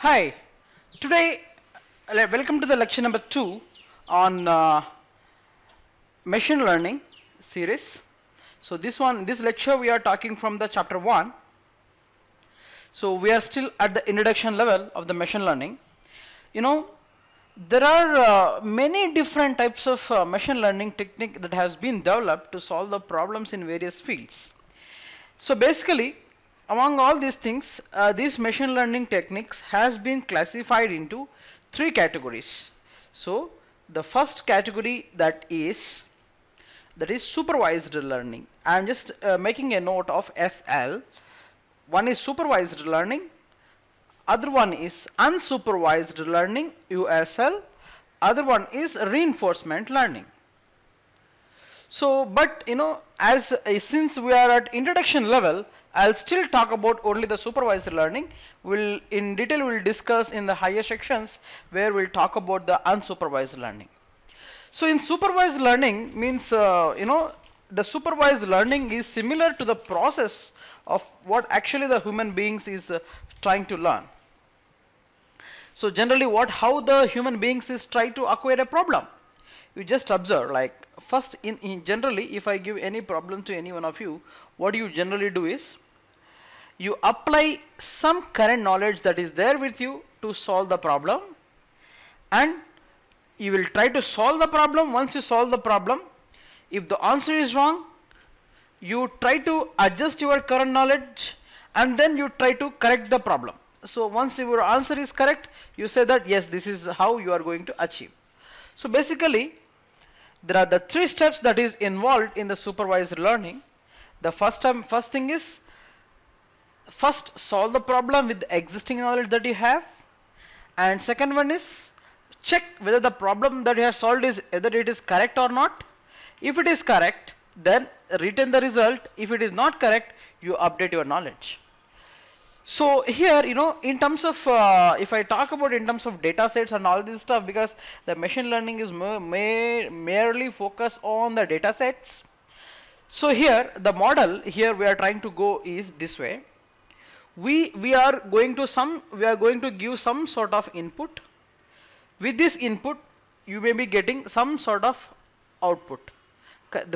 Hi, today welcome to the lecture number 2 on machine learning series. So this lecture we are talking from the chapter 1. So we are still at the introduction level of the machine learning. You know, there are many different types of machine learning technique that has been developed to solve the problems in various fields. So basically, among all these things, these machine learning techniques has been classified into three categories. So the first category that is supervised learning. I am just making a note of SL. One is supervised learning, other one is unsupervised learning USL, other one is reinforcement learning. So, but as since we are at introduction level, I'll still talk about only the supervised learning. We'll in detail we'll discuss in the higher sections where we'll talk about the unsupervised learning. So, in supervised learning means the supervised learning is similar to the process of what actually the human beings is trying to learn. So, generally, how the human beings is try to acquire a problem. You just observe, like first in generally, if I give any problem to any one of you, what you generally do is you apply some current knowledge that is there with you to solve the problem, and you will try to solve the problem. Once you solve the problem, if the answer is wrong, you try to adjust your current knowledge and then you try to correct the problem. So once your answer is correct, you say that yes, this is how you are going to achieve. So basically, there are the three steps that is involved in the supervised learning. The first thing is first solve the problem with the existing knowledge that you have, and second one is check whether the problem that you have solved is whether it is correct or not. If it is correct, then retain the result. If it is not correct, you update your knowledge. So here, in terms of if I talk about in terms of data sets and all this stuff, because the machine learning is merely focused on the data sets. So here the model here we are trying to go is this way. We are going to give some sort of input. With this input, you may be getting some sort of output.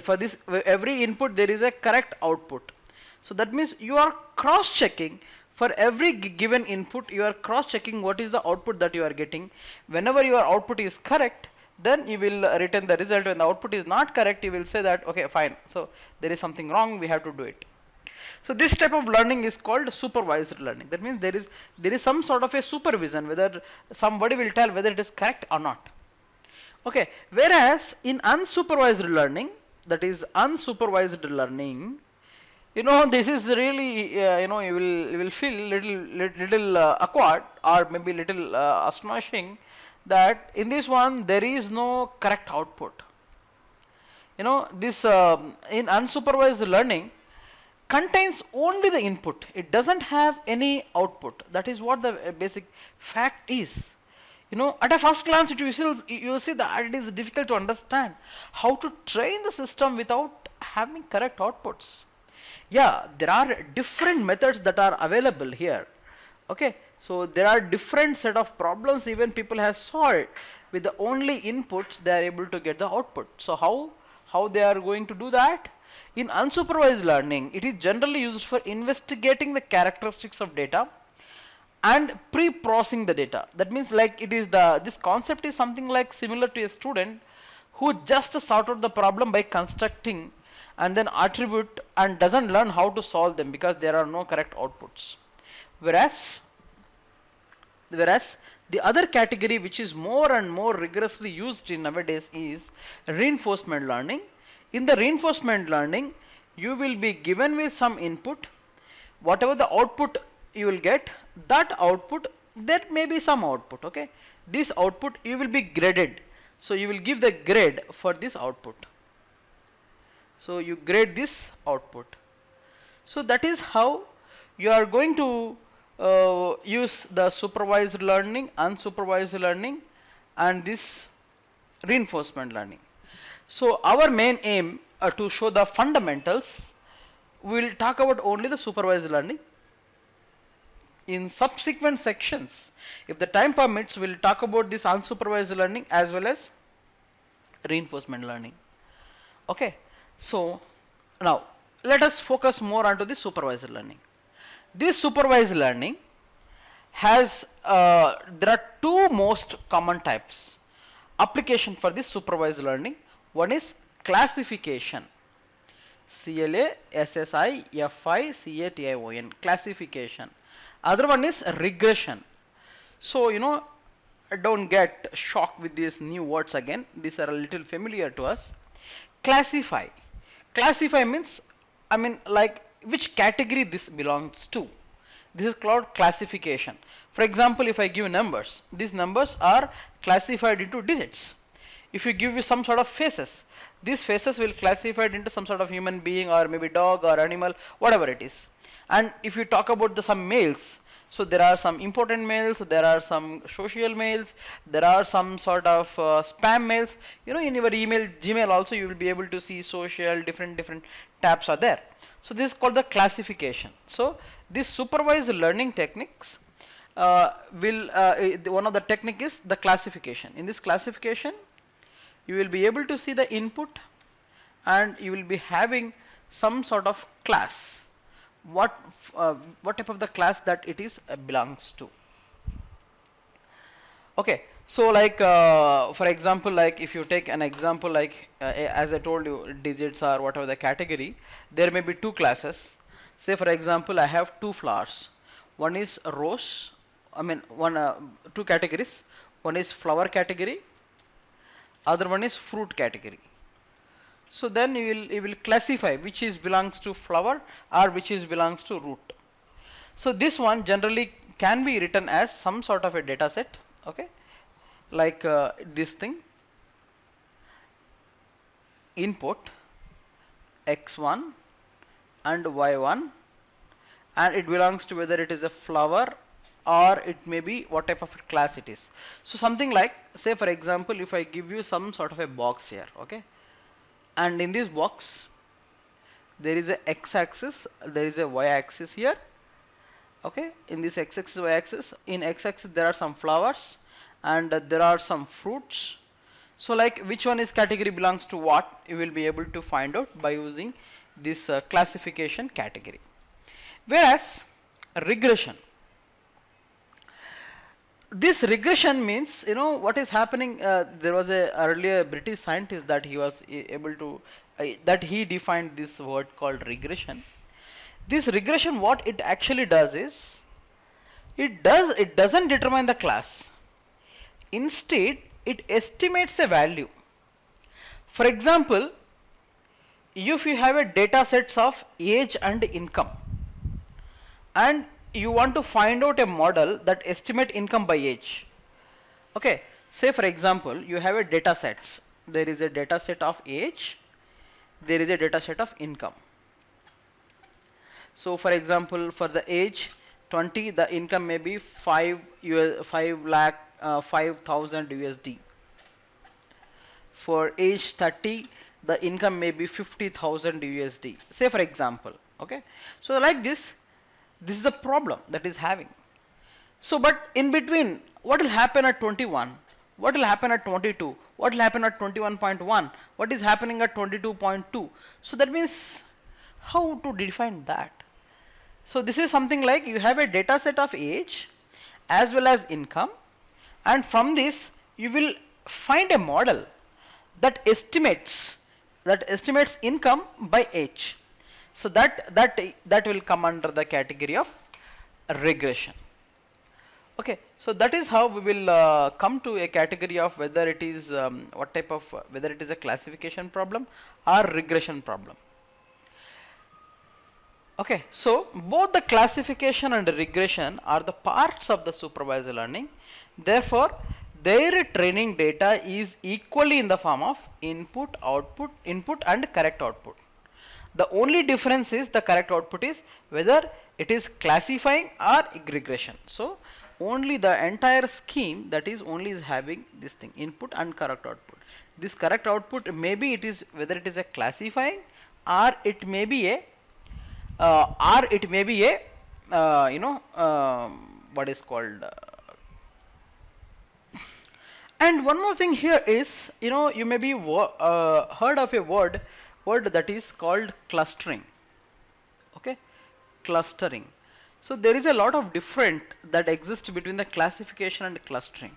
For this every input there is a correct output. So that means you are cross checking. For every given input, you are cross checking what is the output that you are getting. Whenever your output is correct, then you will return the result. When the output is not correct, you will say that okay, fine, so there is something wrong, we have to do it. So this type of learning is called supervised learning. That means there is some sort of a supervision, whether somebody will tell whether it is correct or not. Okay, whereas in unsupervised learning, that is unsupervised learning, this is really you will feel little awkward or maybe little astonishing that in this one there is no correct output. This in unsupervised learning contains only the input. It doesn't have any output. That is what the basic fact is. At a first glance, you see that it is difficult to understand how to train the system without having correct outputs. Yeah, there are different methods that are available here. Okay, so there are different set of problems even people have solved with the only inputs they are able to get the output. So how they are going to do that? In unsupervised learning, it is generally used for investigating the characteristics of data and pre-processing the data. That means like this concept is something like similar to a student who just sort out the problem by constructing and then attribute and doesn't learn how to solve them because there are no correct outputs. Whereas the other category which is more and more rigorously used in nowadays is reinforcement learning. In the reinforcement learning, you will be given with some input. Whatever the output you will get, that output, there may be some output. Okay, this output you will be graded. So you will give the grade for this output. So you grade this output. So that is how you are going to use the supervised learning, unsupervised learning, and this reinforcement learning. So our main aim to show the fundamentals, we will talk about only the supervised learning. In subsequent sections, if the time permits, we'll talk about this unsupervised learning as well as reinforcement learning. Okay, so now let us focus more onto the supervised learning. This supervised learning has there are two most common types application for this supervised learning. One is classification, CLASSIFICATION, classification. Other one is regression. So don't get shocked with these new words again. These are a little familiar to us. Classify. Classify means, I mean, like which category this belongs to. This is called classification. For example, if I give numbers, these numbers are classified into digits. If you give you some sort of faces, these faces will classified into some sort of human being or maybe dog or animal, whatever it is. And if you talk about some males, so there are some important mails, there are some social mails, there are some sort of spam mails. In your email, Gmail also you will be able to see social, different tabs are there. So this is called the classification. So this supervised learning techniques one of the technique is the classification. In this classification, you will be able to see the input and you will be having some sort of class. What type of the class that it is belongs to. Okay, so like for example, like if you take an example like as I told you, digits or whatever the category, there may be two classes. Say for example, I have two flowers. One is rose, I mean two categories. One is flower category, other one is fruit category. So then you will classify which is belongs to flower or which is belongs to root. So this one generally can be written as some sort of a data set. Okay, like this thing, input x1 and y1, and it belongs to whether it is a flower or it may be what type of class it is. So something like, say for example, if I give you some sort of a box here, okay, and in this box there is a x-axis, there is a y-axis here. Okay, in this x-axis, y-axis, in x-axis there are some flowers and there are some fruits. So like which one is category belongs to what, you will be able to find out by using this classification category. Whereas regression, this regression means, what is happening, there was a earlier British scientist that he was able to that he defined this word called regression. This regression, what it actually does is, it doesn't determine the class. Instead, it estimates a value. For example, if you have a data sets of age and income, and you want to find out a model that estimate income by age. Okay, say for example, you have a data sets. There is a data set of age, there is a data set of income. So for example, for the age 20, the income may be 5,000 USD. For age 30, the income may be 50,000 USD. Say for example, okay. So like this is the problem that is having. So but in between, what will happen at 21? What will happen at 22? What will happen at 21.1? What is happening at 22.2? So that means how to define that? So this is something like you have a data set of age as well as income, and from this you will find a model that estimates income by age. So that will come under the category of regression. Okay, so that is how we will come to a category of whether it is whether it is a classification problem or regression problem. Okay, so both the classification and regression are the parts of the supervised learning. Therefore, their training data is equally in the form of input and correct output. The only difference is the correct output is whether it is classifying or regression. So only the entire scheme that is only is having this thing, input and correct output. This correct output maybe it is whether it is a classifying or it may be a what is called and one more thing here is, you may be heard of a word that is called clustering. Okay, clustering. So there is a lot of different that exists between the classification and clustering.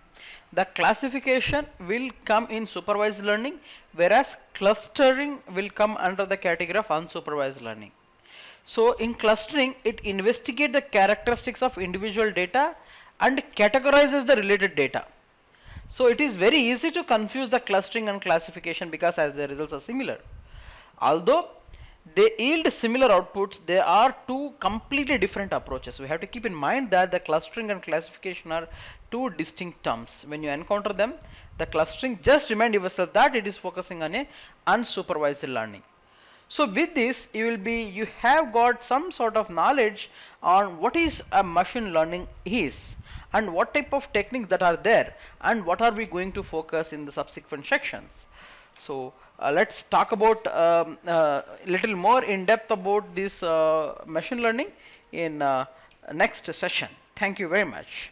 The classification will come in supervised learning, whereas clustering will come under the category of unsupervised learning. So in clustering, it investigates the characteristics of individual data and categorizes the related data. So it is very easy to confuse the clustering and classification because as the results are similar. Although they yield similar outputs, they are two completely different approaches. We have to keep in mind that the clustering and classification are two distinct terms. When you encounter them, the clustering, just remind yourself that it is focusing on a unsupervised learning. So with this, you have got some sort of knowledge on what is a machine learning is and what type of techniques that are there and what are we going to focus in the subsequent sections. So let's talk about little more in depth about this machine learning in next session. Thank you very much.